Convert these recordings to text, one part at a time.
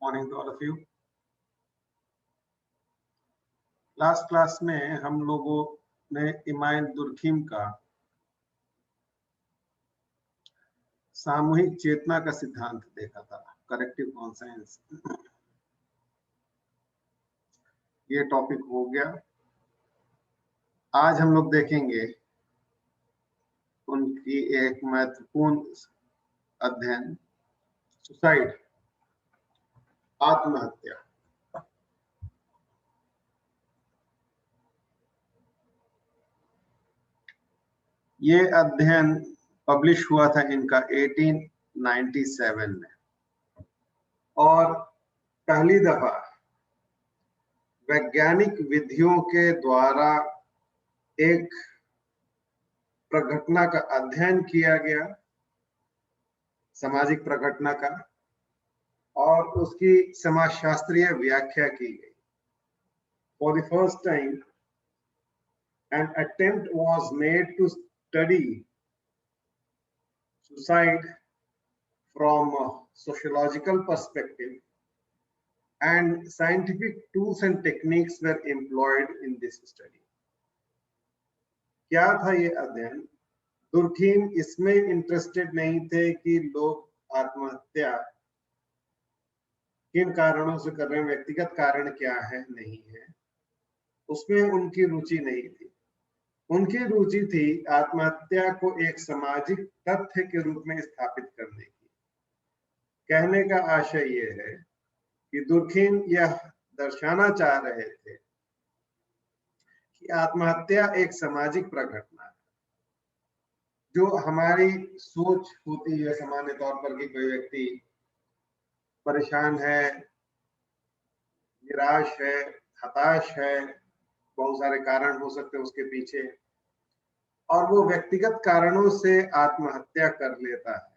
Morning to all of you. Last class में हम लोगों ने इमाम दुर्खीम का सामूहिक चेतना का सिद्धांत देखा था, कलेक्टिव कॉन्शियस। ये टॉपिक हो गया। आज हम लोग देखेंगे उनकी एक महत्वपूर्ण अध्ययन, सुसाइड, आत्महत्या। ये अध्ययन पब्लिश हुआ था इनका 1897 में और पहली दफा वैज्ञानिक विधियों के द्वारा एक प्रघटना का अध्ययन किया गया, सामाजिक प्रघटना का, और उसकी समाजशास्त्रीय व्याख्या की गई। For the first time, an attempt was made to study suicide from a sociological perspective, and scientific tools and techniques were employed in this study. क्या था ये अध्ययन? दुर्खीम इसमें इंटरेस्टेड नहीं थे कि लोग आत्महत्या किन कारणों से कर रहे हैं, व्यक्तिगत कारण क्या है, नहीं है, उसमें उनकी रुचि नहीं थी। उनकी रुचि थी आत्महत्या को एक सामाजिक तथ्य के रूप में स्थापित करने की। कहने का आशय ये है कि दुर्खीम यह दर्शाना चाह रहे थे कि आत्महत्या एक सामाजिक प्रघटना है, जो हमारी सोच होती है सामान्य तौर पर कि कोई व्यक्ति परेशान है, निराश है, हताश है, बहुत सारे कारण हो सकते हैं उसके पीछे, और वो व्यक्तिगत कारणों से आत्महत्या कर लेता है।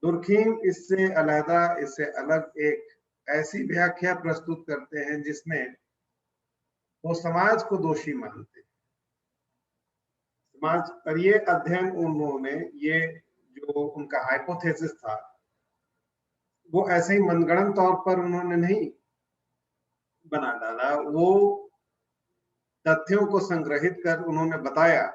दुर्खीम इससे अलग एक ऐसी व्याख्या प्रस्तुत करते हैं जिसमें वो समाज को दोषी मानते हैं। समाज पर ये अध्ययन उन्होंने, ये जो उनका हाइपोथेसिस था, वो ऐसे ही मनगढ़ंत तौर पर उन्होंने नहीं बना डाला। वो तथ्यों को संग्रहित कर उन्होंने बताया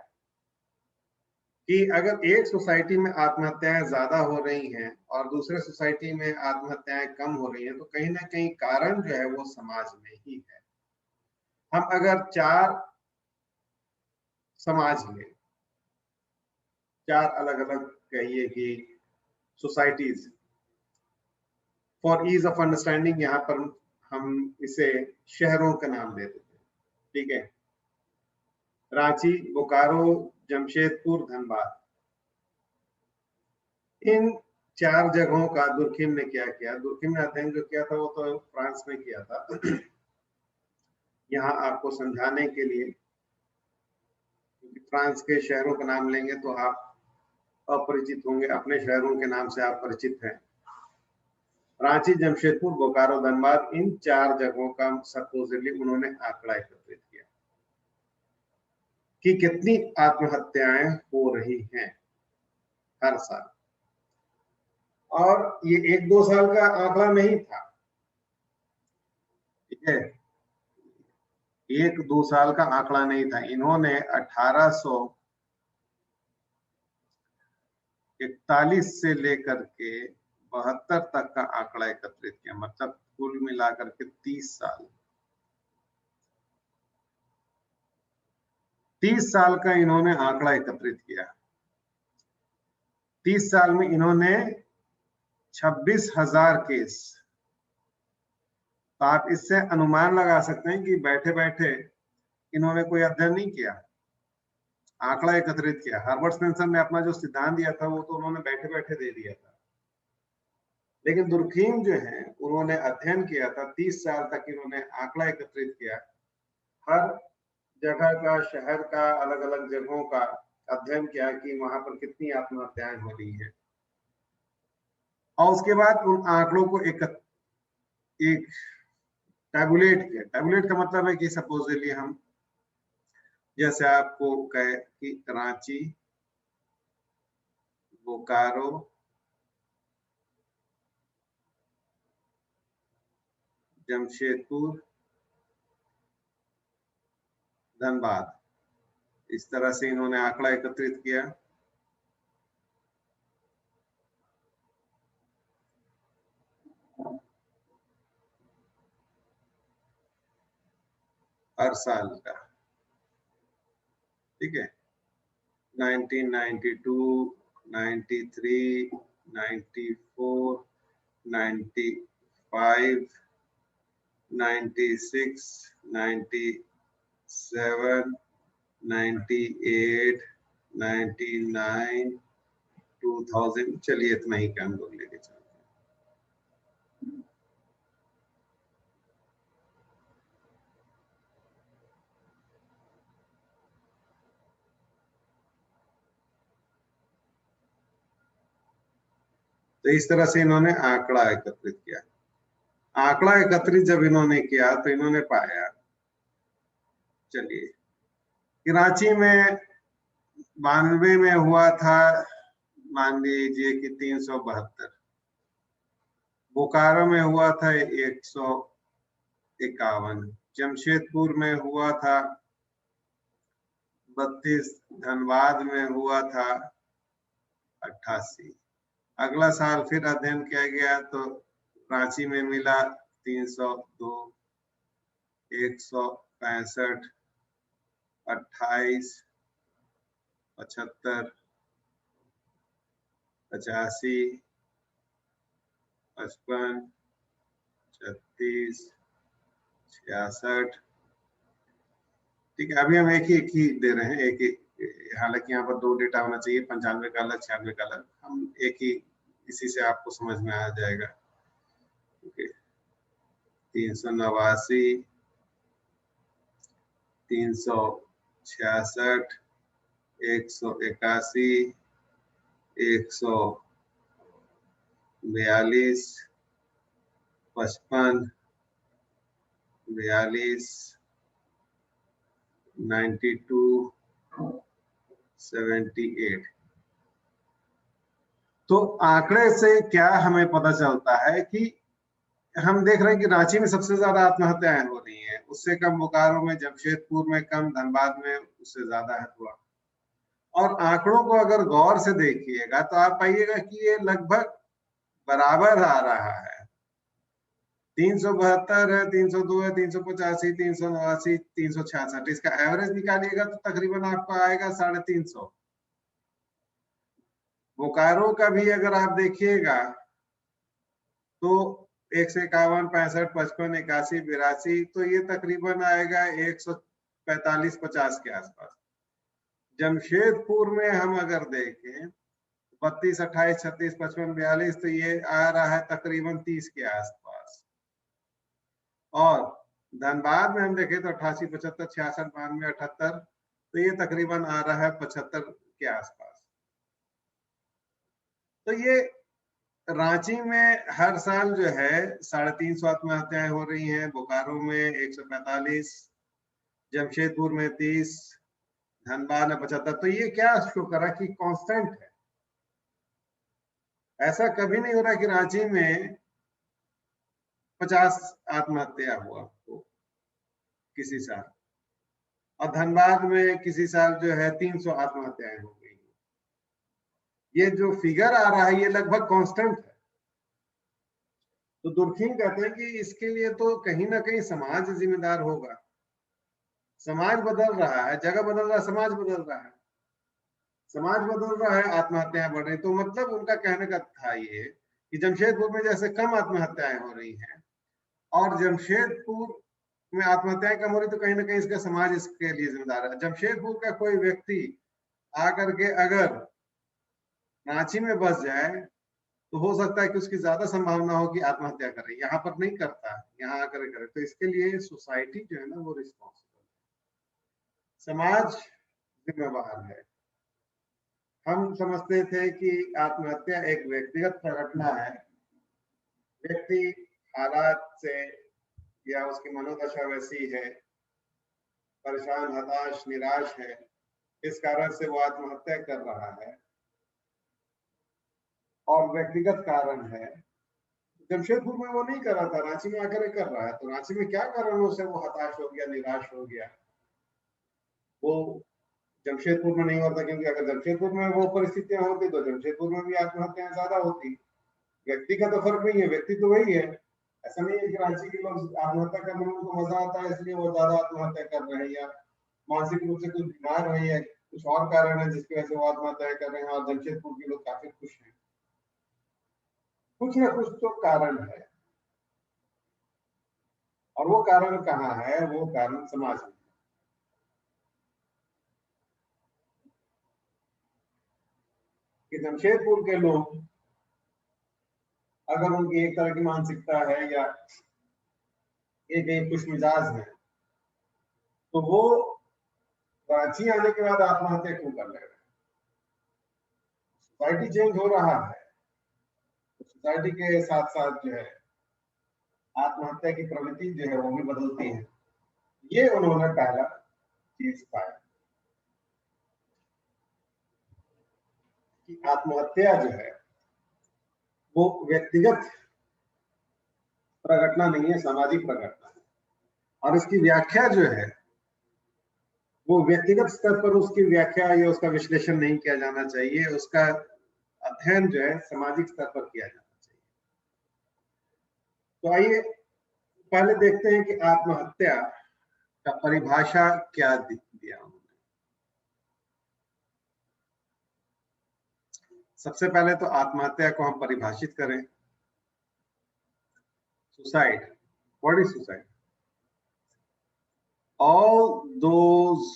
कि अगर एक सोसाइटी में आत्महत्याएं ज्यादा हो रही हैं और दूसरे सोसाइटी में आत्महत्याएं कम हो रही हैं, तो कहीं ना कहीं कारण जो है वो समाज में ही है। हम अगर 4 समाज में, 4 अलग अलग कहिए कि societies, for ease of understanding यहाँ पर हम इसे शहरों का नाम देते थे, ठीक है? रांची, बोकारो, जमशेदपुर, धनबाद, इन 4 जगहों का दुर्खीम ने क्या किया? दुर्खीम ने अध्ययन जो किया था वो तो फ्रांस में किया था। यहाँ आपको समझाने के लिए, फ्रांस के शहरों का नाम लेंगे तो आप अपरिचित होंगे, अपने शहरों के नाम से आप परिचित हैं। रांची, जमशेदपुर, बोकारो, धनबाद, इन 4 जगहों का सपोजिटली उन्होंने आंकड़ा एकत्रित किया कि कितनी आत्महत्याएं हो रही हैं हर साल। और ये 1-2 साल का आंकड़ा नहीं था, ठीक है? 1-2 साल का आंकड़ा नहीं था। इन्होंने 1841 से लेकर के 72 तक का आंकड़ा एकत्रित किया, मतलब कुल मिलाकर के 30 साल। 30 साल का इन्होंने आंकड़ा एकत्रित किया। 30 साल में इन्होंने 26,000 केस। तो आप इससे अनुमान लगा सकते हैं कि बैठे बैठे इन्होंने कोई अध्ययन नहीं किया, आंकड़ा एकत्रित किया। हार्वर्ड स्पेंसर ने अपना जो सिद्धांत दिया था वो तो उन्होंने बैठे बैठे दे दिया था, लेकिन दुर्खीम जो है उन्होंने अध्ययन किया था। 30 साल तक इन्होंने आंकड़ा एकत्रित किया, हर जगह का, शहर का, अलग अलग जगहों का अध्ययन किया कि वहां पर कितनी आत्महत्याएं हो रही है, और उसके बाद उन आंकड़ों को एक टैबुलेट किया। टैबुलेट का मतलब है कि सपोजली हम, जैसे आपको कहे कि रांची, बोकारो, जमशेदपुर, धनबाद, इस तरह से इन्होंने आंकड़ा एकत्रित किया। हर साल का, ठीक है, 1992, 93, 94, 95, 96, 97, 98, 99, 2000, चलिए इतना ही काम लोग लेके चलते हैं। तो इस तरह से इन्होंने आंकड़ा एकत्रित किया। आंकड़ा एकत्रित जब इन्होंने किया तो इन्होंने पाया, चलिए, कराची में 92 में हुआ था, मान लीजिए कि 372, बोकारो में हुआ था 151, जमशेदपुर में हुआ था 32, धनबाद में हुआ था 88। अगला साल फिर अध्ययन किया गया तो रांची में मिला 302, 165, 28, 75, 85, 55, 36, 66। ठीक है, अभी हम एक ही दे रहे हैं, एक ही, हालांकि यहाँ पर दो डेटा होना चाहिए, 95 का अलग, 96 का अलग, हम एक ही, इसी से आपको समझ में आ जाएगा। ओके, 389, 366, 181, 142, 55, 42, 92, 78। तो आंकड़े से क्या हमें पता चलता है कि हम देख रहे हैं कि रांची में सबसे ज्यादा आत्महत्याएं हो रही हैं, उससे कम बोकारो में, जमशेदपुर में कम, धनबाद में उससे ज्यादा है हुआ। और आंकड़ों को अगर गौर से देखिएगा तो आप पाइएगा कि ये लगभग बराबर आ रहा है। 372 है, 302 है, 385, 389, 366, इसका एवरेज निकालिएगा तो तकरीबन आपको आएगा 350। बोकारो का भी अगर आप देखिएगा तो 151, 65, 55, 81, 82, तो ये तकरीबन आएगा 145, 50 के आसपास। जमशेदपुर में हम अगर देखें 32, 28, 36, 55, 42, तो ये आ रहा है तकरीबन 30 के आसपास। और धनबाद में हम देखें तो 88, 75, 66, 92, 78, तो ये तकरीबन आ रहा है 75 के आसपास। तो ये रांची में हर साल जो है 350 आत्महत्याएं हो रही हैं, बोकारो में 145, जमशेदपुर में 30, धनबाद में 75। तो ये क्या शो करा कि कांस्टेंट है, ऐसा कभी नहीं हो रहा कि रांची में 50 आत्महत्या हुआ हो किसी साल, और धनबाद में किसी साल जो है 300 आत्महत्याएं हो गई। ये जो फिगर आ रहा है ये लगभग कांस्टेंट है। तो दुर्खिम कहते हैं कि इसके लिए तो कहीं ना कहीं समाज जिम्मेदार होगा। समाज बदल रहा है, जगह बदल रहा है, समाज बदल रहा है, समाज बदल रहा है, आत्महत्याएं बढ़ रही। तो मतलब उनका कहने का था ये कि जमशेदपुर में जैसे कम आत्महत्याएं हो रही हैं और जमशेदपुर में आत्महत्याएं कम हो रही, तो कहीं ना कहीं इसका समाज इसके लिए जिम्मेदार है। जमशेदपुर का कोई व्यक्ति आकर के अगर रांची में बस जाए तो हो सकता है कि उसकी ज्यादा संभावना हो कि आत्महत्या करे, यहाँ पर नहीं करता, यहाँ आकर करे। तो इसके लिए सोसाइटी जो है ना वो रिस्पॉन्सिबल, समाज जिम्मेवार है। हम समझते थे कि आत्महत्या एक व्यक्तिगत घटना है, व्यक्ति हालात से या उसकी मनोदशा वैसी है, परेशान, हताश, निराश है, इस कारण से वो आत्महत्या कर रहा है और व्यक्तिगत कारण है। जमशेदपुर में वो नहीं कर रहा था, रांची में आकर कर रहा है। तो रांची में क्या कारणों से वो हताश हो गया, निराश हो गया, वो जमशेदपुर में नहीं होता? क्योंकि अगर जमशेदपुर में वो परिस्थितियां होती तो जमशेदपुर में भी आत्महत्याएं ज्यादा होती। व्यक्ति का तो फर्क नहीं है, व्यक्ति तो वही है। ऐसा नहीं है कि रांची के लोग आत्महत्या करने में उनको मजा आता है इसलिए वो ज्यादा आत्महत्या कर रहे हैं, या मानसिक रूप से कुछ बीमार नहीं है, कुछ और कारण है जिसकी वजह से वो आत्महत्या कर रहे हैं, और जमशेदपुर के लोग काफी खुश हैं। कुछ ना कुछ तो कारण है, और वो कारण कहाँ है? वो कारण समाज में। कि जमशेदपुर के लोग अगर उनकी एक तरह की मानसिकता है या एक खुश मिजाज है, तो वो रांची आने के बाद आत्महत्या क्यों कर ले रहे हैं? सोसाइटी चेंज हो रहा है, सोसाइटी के साथ साथ जो है आत्महत्या की प्रवृत्ति जो है वो भी बदलती है। ये उन्होंने पहला चीज पाया कि आत्महत्या जो है वो व्यक्तिगत प्रघटना नहीं है, सामाजिक प्रघटना है। और इसकी व्याख्या जो है वो व्यक्तिगत स्तर पर उसकी व्याख्या या उसका विश्लेषण नहीं किया जाना चाहिए, उसका अध्ययन जो है सामाजिक स्तर पर किया जाना चाहिए। तो आइए पहले देखते हैं कि आत्महत्या का परिभाषा क्या दिया उन्होंने। सबसे पहले तो आत्महत्या को हम परिभाषित करें। Suicide, what is suicide? All those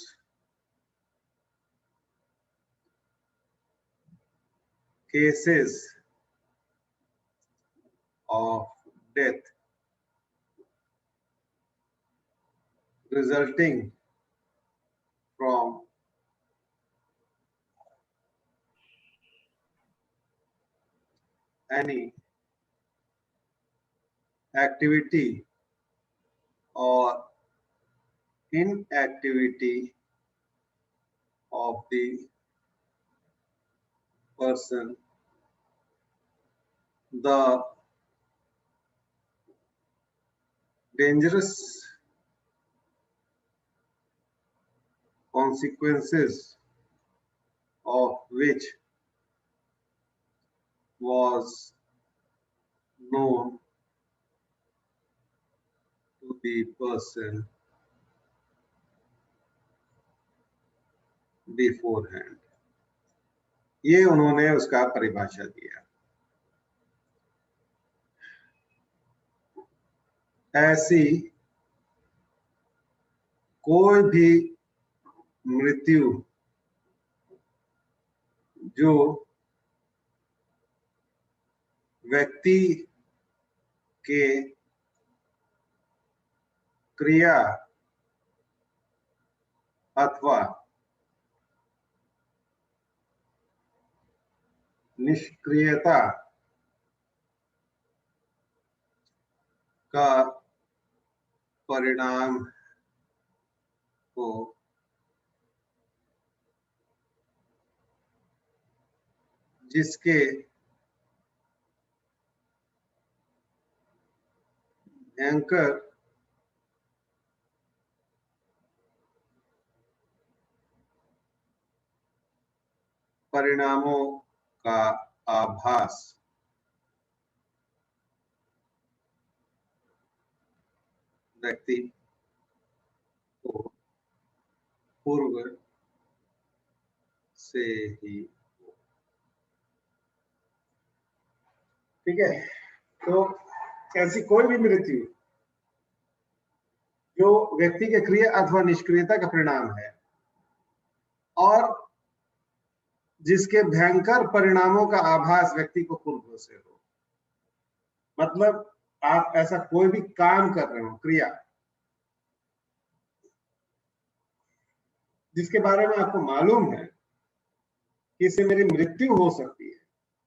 cases of death resulting from any activity or inactivity of the person, the dangerous consequences of which was known to the person beforehand। ये उन्होंने उसका परिभाषा दिया। ऐसी कोई भी मृत्यु जो व्यक्ति के क्रिया अथवा निष्क्रियता का परिणाम हो जिसके भयंकर परिणामों का आभास व्यक्ति को पूर्व से ही। ठीक है, तो ऐसी कोई भी मृत्यु जो व्यक्ति के क्रिया अथवा निष्क्रियता का परिणाम है और जिसके भयंकर परिणामों का आभास व्यक्ति को पूर्व से हो। मतलब आप ऐसा कोई भी काम कर रहे हो, क्रिया, जिसके बारे में आपको मालूम है कि इससे मेरी मृत्यु हो सकती है,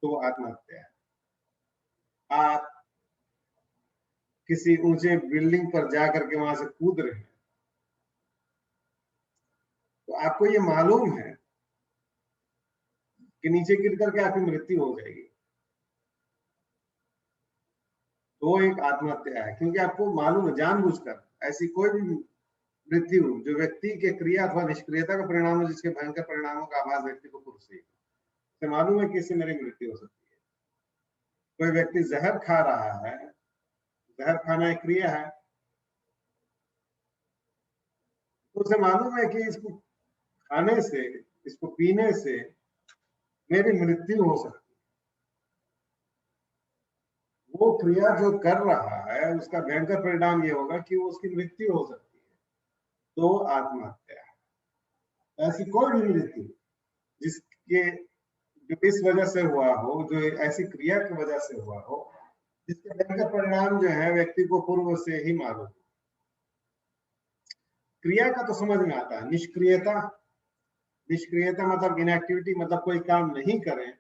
तो वो आत्महत्या है। आप किसी ऊंचे बिल्डिंग पर जाकर के वहां से कूद रहे हैं, तो आपको ये मालूम है कि नीचे गिर करके आपकी मृत्यु हो जाएगी, तो वो एक आत्महत्या है, क्योंकि आपको मालूम है जानबूझकर ऐसी कोई भी मृत्यु जो व्यक्ति के क्रिया अथवा निष्क्रियता का परिणाम है, जिसके भयंकर परिणामों का आभास व्यक्ति को पूर्व से मालूम है कि इससे मेरी मृत्यु हो सकती है। कोई व्यक्ति जहर खा रहा है, जहर खाना एक क्रिया है, तो उसे मालूम है कि इसको खाने से, इसको पीने से मेरी मृत्यु हो सकती है। वो क्रिया जो कर रहा है उसका भयंकर परिणाम ये होगा कि वो उसकी मृत्यु हो सकती है, तो आत्महत्या है। ऐसी कोई भी मृत्यु जिसके जो इस वजह से हुआ हो, जो ऐसी क्रिया की वजह से हुआ हो, जिसके भयंकर परिणाम जो है व्यक्ति को पूर्व से ही मालूम। क्रिया का तो समझ में आता है, निष्क्रियता, निष्क्रियता मतलब इनएक्टिविटी, मतलब कोई काम नहीं करें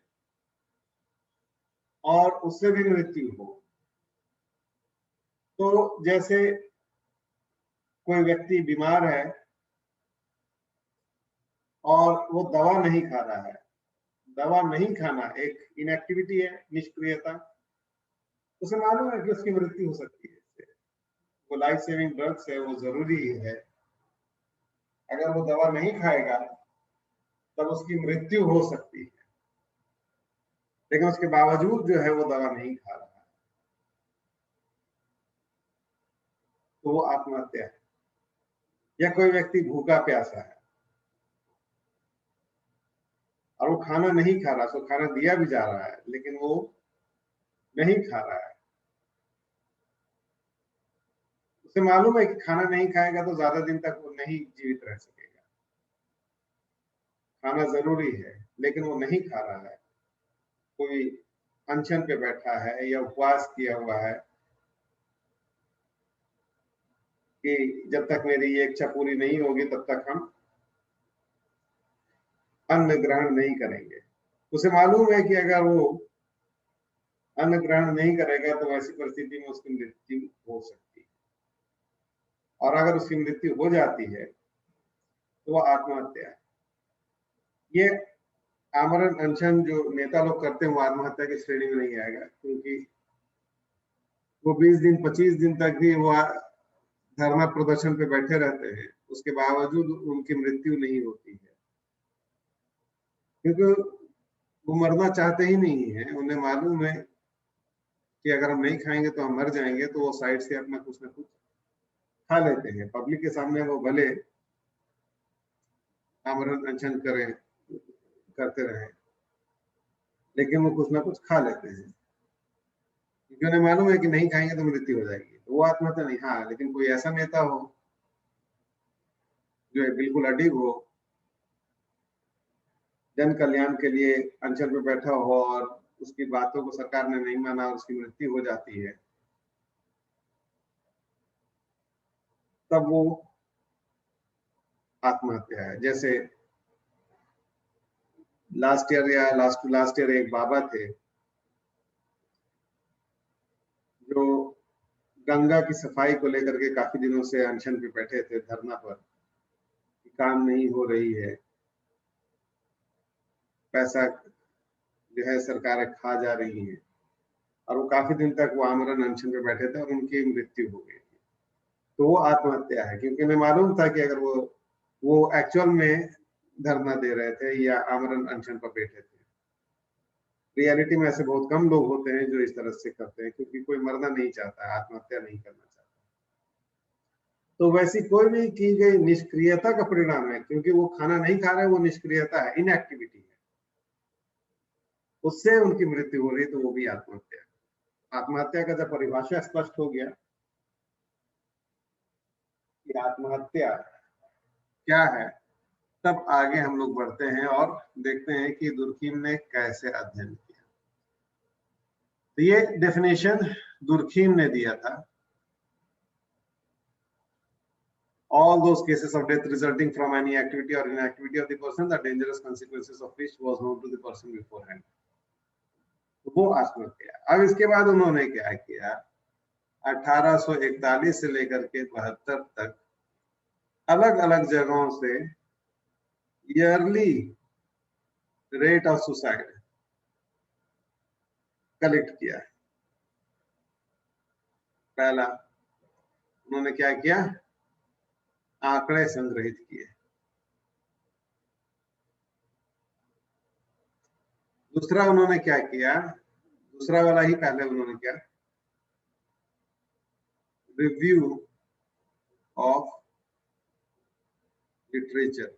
और उससे भी मृत्यु हो। तो जैसे कोई व्यक्ति बीमार है और वो दवा नहीं खा रहा है, दवा नहीं खाना एक इनएक्टिविटी है, निष्क्रियता। उसे मालूम है कि उसकी मृत्यु हो सकती है, वो लाइफ सेविंग ड्रग्स है, वो जरूरी है। अगर वो दवा नहीं खाएगा तब उसकी मृत्यु हो सकती है, लेकिन उसके बावजूद जो है वो दवा नहीं खा रहा है, तो वो आत्महत्या है। या कोई व्यक्ति भूखा प्यासा है और वो खाना नहीं खा रहा, तो खाना दिया भी जा रहा है लेकिन वो नहीं खा रहा है, उसे मालूम है कि खाना नहीं खाएगा तो ज्यादा दिन तक वो नहीं जीवित रह सकेगा, खाना जरूरी है, लेकिन वो नहीं खा रहा है। कोई अनशन पे बैठा है या उपवास किया हुआ है कि जब तक मेरी ये इच्छा पूरी नहीं होगी तब तक हम अन्न ग्रहण नहीं करेंगे। उसे मालूम है कि अगर वो अन्न ग्रहण नहीं करेगा तो ऐसी परिस्थिति में उसकी मृत्यु हो सकती है, और अगर उसकी मृत्यु हो जाती है तो वह आत्महत्या है। ये आमरण अनशन जो नेता लोग करते हैं वो आत्महत्या की श्रेणी में नहीं आएगा, क्योंकि वो 20 दिन 25 दिन तक भी वो धरना प्रदर्शन पे बैठे रहते हैं, उसके बावजूद उनकी मृत्यु नहीं होती है, क्योंकि वो मरना चाहते ही नहीं है। उन्हें मालूम है कि अगर हम नहीं खाएंगे तो हम मर जाएंगे, तो वो साइड से अपना कुछ ना कुछ खा लेते हैं। पब्लिक के सामने वो भले आमरण अनशन करें, करते रहे, लेकिन वो कुछ ना कुछ खा लेते हैं, क्योंकि उन्हें मालूम है कि नहीं खाएंगे तो मृत्यु हो जाएगी। तो वो आत्महत्या नहीं। हाँ, लेकिन कोई ऐसा नेता हो जो बिल्कुल अडिग हो, जन कल्याण के लिए अनशन पे बैठा हो और उसकी बातों को सरकार ने नहीं माना और उसकी मृत्यु हो जाती है, तब वो आत्महत्या है। जैसे लास्ट ईयर या लास्ट टू लास्ट ईयर एक बाबा थे जो गंगा की सफाई को लेकर के काफी दिनों से अनशन पे बैठे थे, धरना पर, कि काम नहीं हो रही है, पैसा जो है सरकारें खा जा रही है, और वो काफी दिन तक वो आमरण अनशन पे बैठे थे और उनकी मृत्यु हो गई थी। तो वो आत्महत्या है, क्योंकि उन्हें मालूम था कि अगर वो एक्चुअल में धरना दे रहे थे या आमरण अनशन पर बैठे थे। रियलिटी में ऐसे बहुत कम लोग होते हैं जो इस तरह से करते हैं, क्योंकि कोई मरना नहीं चाहता है, आत्महत्या नहीं करना चाहता। तो वैसी कोई भी की गई निष्क्रियता का परिणाम है, क्योंकि वो खाना नहीं खा रहे, वो निष्क्रियता है, इनएक्टिविटी है, उससे उनकी मृत्यु हो रही, तो वो भी आत्महत्या है। आत्महत्या का जब परिभाषा स्पष्ट हो गया कि आत्महत्या क्या है, तब आगे हम लोग बढ़ते हैं और देखते हैं कि दुर्खीम ने कैसे अध्ययन किया। तो ये डेफिनेशन दुर्खीम ने दिया था। All those cases of death resulting from any activity or inactivity of the person, the dangerous consequences of which was known to the person beforehand. तो वो आत्महत्या। अब इसके बाद उन्होंने क्या किया, 1841 से लेकर के 72 तक अलग अलग जगहों से yearly rate of suicide collect किया, पहला, उन्होंने क्या किया, आंकड़े संग्रहित किए। दूसरा उन्होंने क्या किया, दूसरा वाला ही पहले उन्होंने किया, रिव्यू ऑफ लिटरेचर,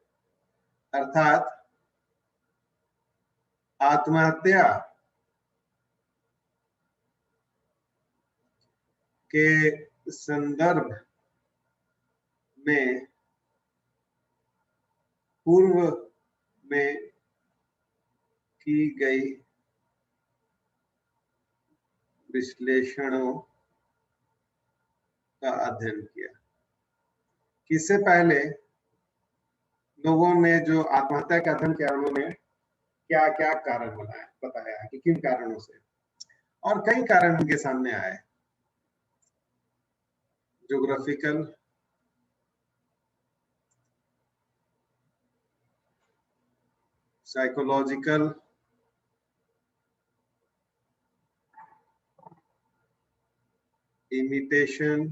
अर्थात आत्महत्या के संदर्भ में पूर्व में की गई विश्लेषणों का अध्ययन किया। इससे पहले लोगों ने जो आत्महत्या का अध्ययन किया, उन्होंने क्या क्या कारण बताया कि किन कारणों से, और कई कारण उनके सामने आए। ज्योग्राफिकल, साइकोलॉजिकल, इमिटेशन,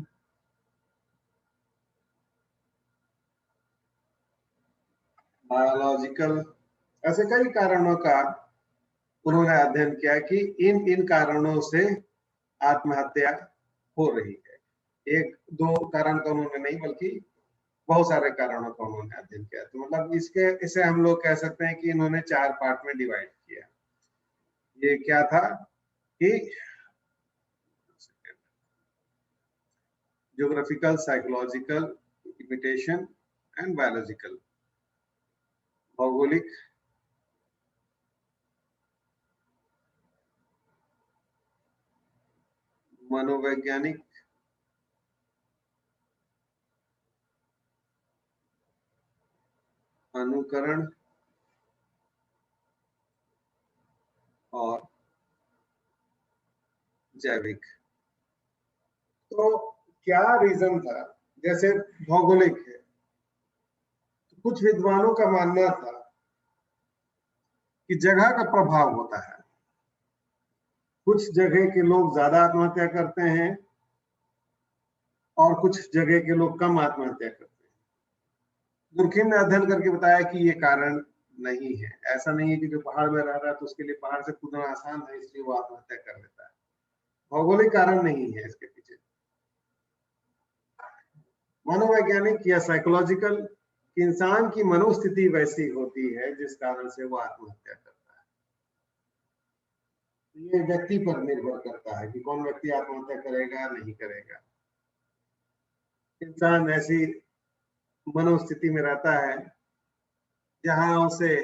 बायोलॉजिकल, ऐसे कई कारणों का उन्होंने अध्ययन किया कि इन इन कारणों से आत्महत्या हो रही है। एक दो कारण का उन्होंने नहीं, बल्कि बहुत सारे कारणों का उन्होंने अध्ययन किया। तो मतलब इसे हम लोग कह सकते हैं कि इन्होंने 4 पार्ट में डिवाइड किया। ये क्या था कि geographical, psychological, imitation and biological, भौगोलिक, मनोवैज्ञानिक, अनुकरण और जैविक। तो क्या रीजन था? जैसे भौगोलिक है, तो कुछ विद्वानों का मानना था कि जगह का प्रभाव होता है। कुछ जगह के लोग ज्यादा आत्महत्या करते हैं और कुछ जगह के लोग कम आत्महत्या करते हैं। दुर्खिम ने अध्ययन करके बताया कि ये कारण नहीं है। ऐसा नहीं है कि जो पहाड़ में रह रहा है तो उसके लिए पहाड़ से कूदना आसान है, इसलिए वो आत्महत्या कर लेता है। भौगोलिक कारण नहीं है इसके पीछे। मनोवैज्ञानिक या साइकोलॉजिकल, इंसान की मनोस्थिति वैसी होती है जिस कारण से वो आत्महत्या करता है। ये व्यक्ति पर निर्भर करता है कि कौन व्यक्ति आत्महत्या करेगा नहीं करेगा। इंसान ऐसी मनोस्थिति में रहता है जहां उसे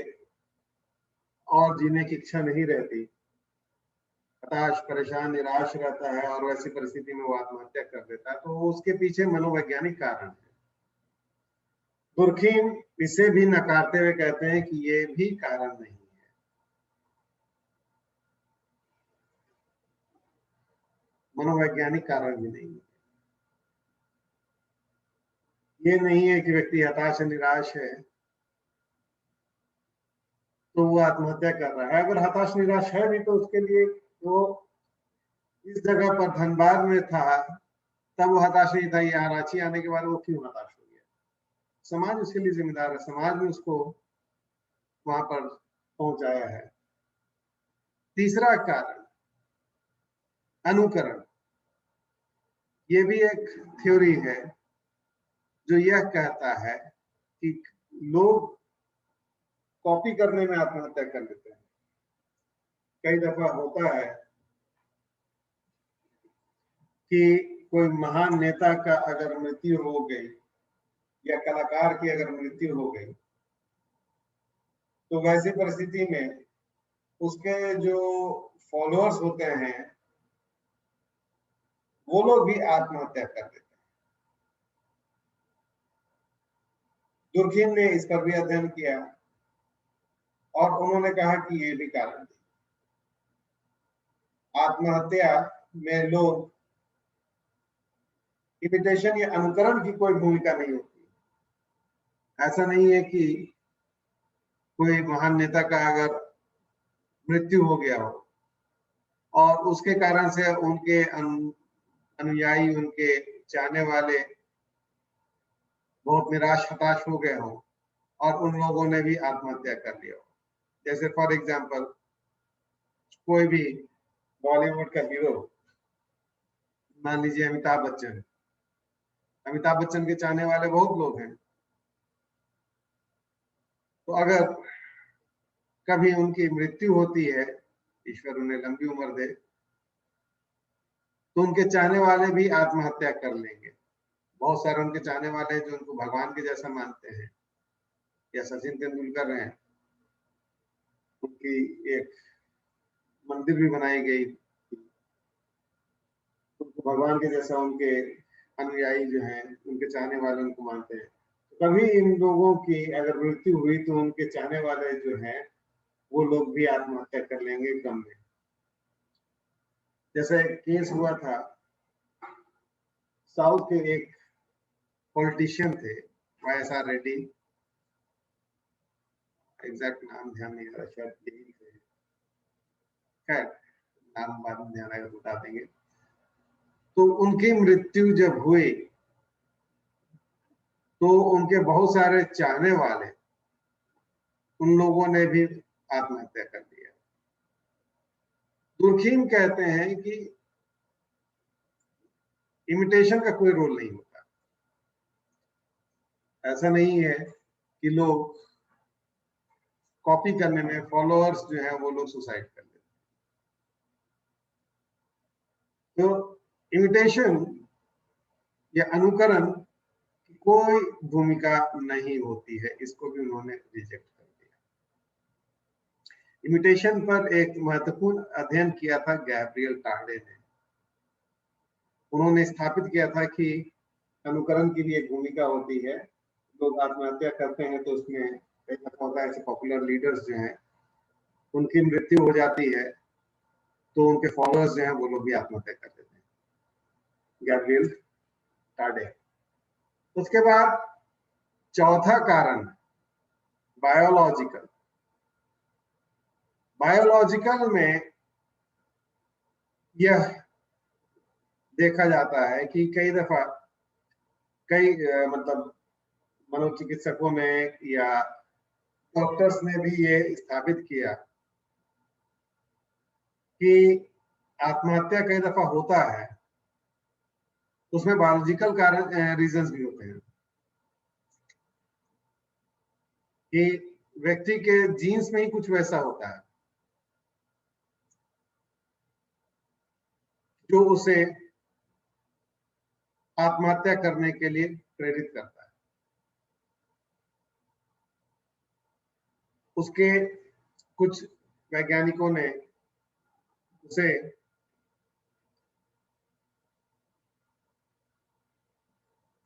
और जीने की इच्छा नहीं रहती, हताश, परेशान, निराश रहता है, और वैसी परिस्थिति में वो आत्महत्या कर देता है। तो उसके पीछे मनोवैज्ञानिक कारण है। दुर्खिम इसे भी नकारते हुए कहते हैं कि ये भी कारण नहीं है। मनोवैज्ञानिक कारण भी नहीं है। ये नहीं है कि व्यक्ति हताश निराश है तो वो आत्महत्या कर रहा है। अगर हताश निराश है भी तो उसके लिए वो इस जगह पर धनबाद में था तब वो हताश नहीं था, यहाँ रांची आने के बाद वो क्यों हताश हो गया? समाज उसके लिए जिम्मेदार है, समाज ने उसको वहां पर पहुंचाया है। तीसरा कारण, अनुकरण। ये भी एक थ्योरी है जो यह कहता है कि लोग कॉपी करने में आत्महत्या कर लेते हैं। कई दफा होता है कि कोई महान नेता का अगर मृत्यु हो गई या कलाकार की अगर मृत्यु हो गई तो वैसी परिस्थिति में उसके जो फॉलोअर्स होते हैं वो लोग भी आत्महत्या कर देते हैं। दुर्खिम ने इस पर भी अध्ययन किया और उन्होंने कहा कि ये भी कारण है। आत्महत्या में लोग इमिटेशन या अनुकरण की कोई भूमिका नहीं होती। ऐसा नहीं है कि कोई महान नेता का अगर मृत्यु हो गया हो और उसके कारण से उनके अनुयायी, उनके चाहने वाले बहुत निराश हताश हो गए हों और उन लोगों ने भी आत्महत्या कर लिया हो। जैसे फॉर एग्जाम्पल कोई भी बॉलीवुड का हीरो, मान लीजिए अमिताभ बच्चन। अमिताभ बच्चन के चाहने वाले बहुत लोग हैं, तो अगर कभी उनकी मृत्यु होती है, ईश्वर उन्हें लंबी उम्र दे, तो उनके चाहने वाले भी आत्महत्या कर लेंगे। बहुत सारे उनके चाहने वाले हैं जो उनको भगवान के जैसा मानते हैं, या सचिन तेंदुलकर हैं, उनकी एक मंदिर भी बनाई गई, उनको भगवान के जैसा उनके अनुयायी जो हैं, उनके चाहने वाले उनको मानते हैं। कभी इन लोगों की अगर मृत्यु हुई तो उनके चाहने वाले जो हैं वो लोग भी आत्महत्या कर लेंगे गम में। जैसे केस हुआ था, साउथ के एक पॉलिटिशियन थे, YSR रेड्डी, एग्जैक्ट नाम ध्यान नहीं आ रहा, शायद यही थे, खैर नाम बाद में ध्यान आएगा बता देंगे। तो उनकी मृत्यु जब हुई तो उनके बहुत सारे चाहने वाले, उन लोगों ने भी आत्महत्या कर लिया। दुर्खीम कहते हैं कि इमिटेशन का कोई रोल नहीं होता। ऐसा नहीं है कि लोग कॉपी करने में, फॉलोअर्स जो है वो लोग सुसाइड कर लेते। तो इमिटेशन या अनुकरण की कोई भूमिका नहीं होती है, इसको भी उन्होंने रिजेक्ट कर दिया। इमिटेशन पर एक महत्वपूर्ण अध्ययन किया था गैब्रियल टार्डे ने। उन्होंने स्थापित किया था कि अनुकरण की भी एक भूमिका होती है। लोग आत्महत्या करते हैं तो उसमें ऐसा होता है, ऐसे पॉपुलर लीडर्स जो हैं उनकी मृत्यु हो जाती है तो उनके फॉलोअर्स जो हैं वो लोग भी आत्महत्या कर देते हैं, गैब्रियल टार्डे। उसके बाद चौथा कारण बायोलॉजिकल। बायोलॉजिकल में यह देखा जाता है कि कई दफा मतलब मनोचिकित्सकों ने या डॉक्टर्स ने भी ये स्थापित किया कि आत्महत्या कई दफा होता है, उसमें बायोलॉजिकल कारण रीजंस भी होते हैं कि व्यक्ति के जीन्स में ही कुछ वैसा होता है जो उसे आत्महत्या करने के लिए प्रेरित करता है। उसके कुछ वैज्ञानिकों ने उसे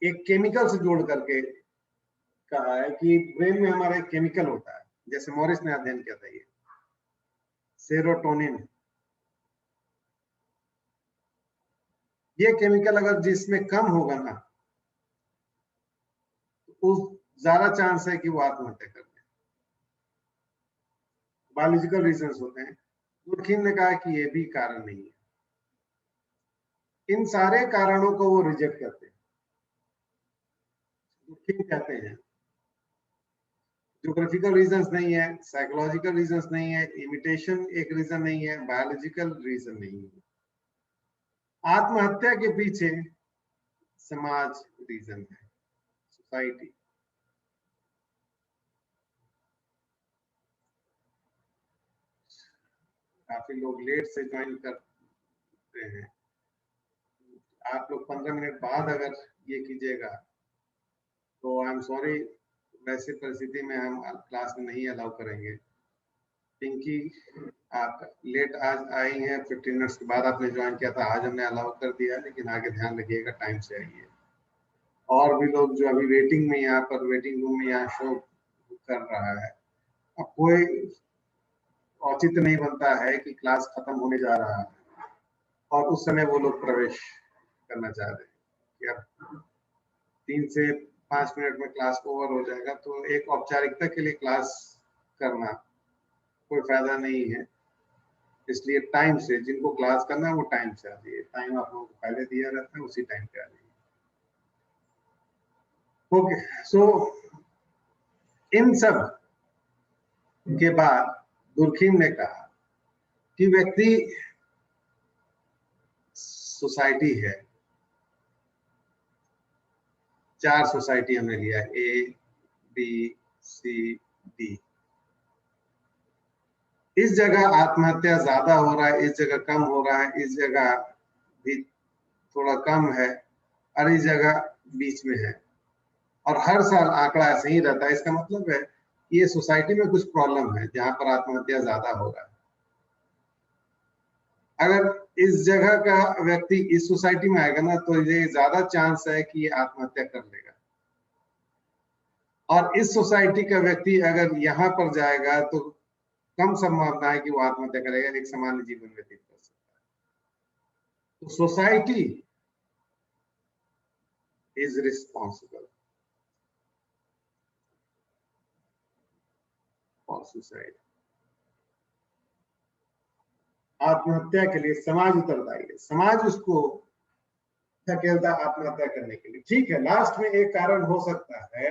एक केमिकल से जोड़ करके कहा है कि ब्रेन में हमारा एक केमिकल होता है, जैसे मॉरिस ने अध्ययन किया था, ये सेरोटोनिन। ये केमिकल अगर जिसमें कम होगा ना, तो ज्यादा चांस है कि वो आत्महत्या कर ले। बायोलॉजिकल रीजंस होते हैं। दुर्खीम ने कहा कि ये भी कारण नहीं है। इन सारे कारणों को वो रिजेक्ट करते हैं। दुर्खीम कहते हैं ज्योग्राफिकल रीजंस नहीं है, साइकोलॉजिकल रीजंस नहीं है, इमिटेशन एक रीजन नहीं है, बायोलॉजिकल रीजन नहीं है। आत्महत्या के पीछे समाज रीजन है, सोसाइटी। काफी लोग लेट से ज्वाइन करते हैं, आप लोग 15 मिनट बाद अगर ये कीजिएगा तो आई एम सॉरी, वैसी परिस्थिति में हम क्लास में नहीं अलाउ करेंगे। पिंकी, आप लेट आज आई हैं, 15 मिनट्स के बाद आपने ज्वाइन किया था, आज हमने अलाउ कर दिया, लेकिन आगे ध्यान रखिएगा, टाइम से आइए। और भी लोग जो अभी वेटिंग में यहाँ पर वेटिंग रूम में यहाँ शो कर रहा है, अब कोई औचित्य नहीं बनता है कि क्लास खत्म होने जा रहा है और उस समय वो लोग प्रवेश करना चाह रहे हैं कि अब 3 से 5 मिनट में क्लास ओवर हो जाएगा, तो एक औपचारिकता के लिए क्लास करना कोई फायदा नहीं है। इसलिए टाइम से, जिनको क्लास करना है वो टाइम से आ जाइए, टाइम आप लोगों को पहले दिया रहता है, उसी टाइम पे आ जाइए। ओके, सो इन सब के बाद दुर्खिम ने कहा कि व्यक्ति सोसाइटी है, 4 सोसाइटी हमने लिया, ए बी सी डी। इस जगह आत्महत्या ज्यादा हो रहा है, इस जगह कम हो रहा है, इस जगह भी थोड़ा कम है, और इस जगह बीच में है, और हर साल आंकड़ा ऐसे ही रहता है। इसका मतलब है कि ये सोसाइटी में कुछ प्रॉब्लम है जहां पर आत्महत्या ज्यादा हो रहा है। अगर इस जगह का व्यक्ति इस सोसाइटी में आएगा ना, तो ये ज्यादा चांस है कि ये आत्महत्या कर लेगा, और इस सोसाइटी का व्यक्ति अगर यहाँ पर जाएगा तो कम संभावना है कि वो आत्महत्या करेगा, एक सामान्य जीवन व्यतीत कर सकता है। तो society is responsible for suicide. आत्महत्या के लिए समाज उत्तरदायी है, समाज उसको धकेलता आत्महत्या करने के लिए। ठीक है, लास्ट में एक कारण हो सकता है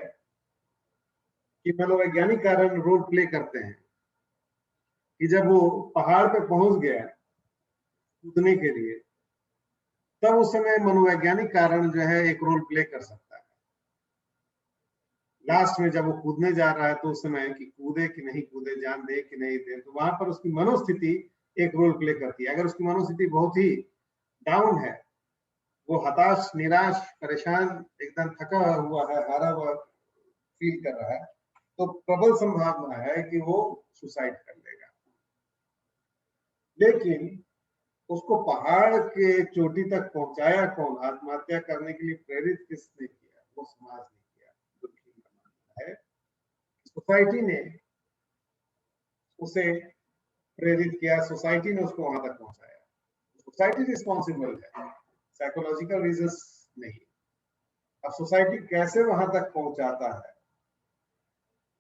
कि मनोवैज्ञानिक कारण रोल प्ले करते हैं कि जब वो पहाड़ पे पहुंच गया कूदने के लिए, तब उस समय मनोवैज्ञानिक कारण जो है एक रोल प्ले कर सकता है। लास्ट में जब वो कूदने जा रहा है तो उस समय कि कूदे कि नहीं कूदे, जान दे कि नहीं दे, तो वहां पर उसकी मनोस्थिति एक रोल प्ले करती है। अगर उसकी मनोस्थिति बहुत ही डाउन है, वो हताश, निराश, परेशान, एकदम थका हुआ है, हारा हुआ फील कर रहा है, तो प्रबल संभावना है कि वो सुसाइड कर लेगा। लेकिन उसको पहाड़ के चोटी तक पहुंचाया कौन, आत्महत्या करने के लिए प्रेरित किसने किया? वो समाज ने किया। दुखी का मानना है सोसाइटी ने उसे प्रेरित किया, सोसाइटी ने उसको वहां तक पहुंचाया। सोसाइटी रिस्पॉन्सिबल है, साइकोलॉजिकल रीजंस नहीं। अब सोसाइटी कैसे वहां तक पहुंचाता है,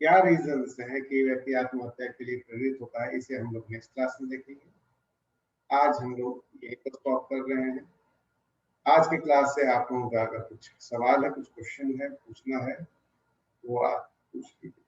क्या रीजंस है कि व्यक्ति आत्महत्या के लिए प्रेरित होता है, इसे हम लोग नेक्स्ट क्लास में देखेंगे। आज हम लोग यहीं पर स्टॉप कर रहे हैं। आज की क्लास से आप लोगों का अगर कुछ सवाल है, कुछ क्वेश्चन है, पूछना है, वो आप पूछ लीजिए।